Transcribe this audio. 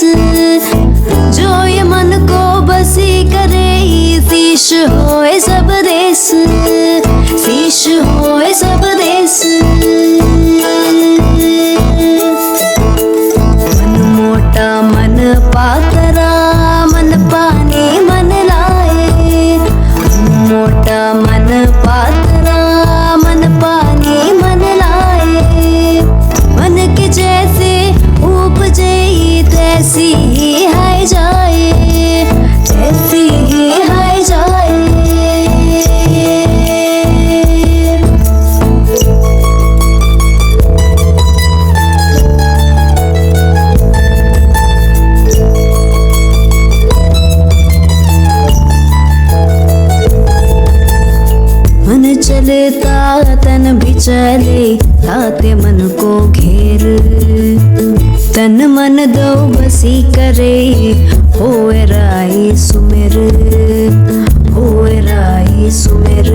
जो ये मन को बसी करे, शीश होए सब देश, शीश होए सब देश। मन मोटा मन पातरा, मन पानी मन लाए। मन मोटा मन पातरा, मन पानी मन लाए। मन के जैसे उपजे तैसी ही है जाए, तैसी ही है जाए। मन चलता तन भी चले, ताते मन को घेर। तन मन दो बसी करे, होए राई सुमेर, होए राई सुमेर।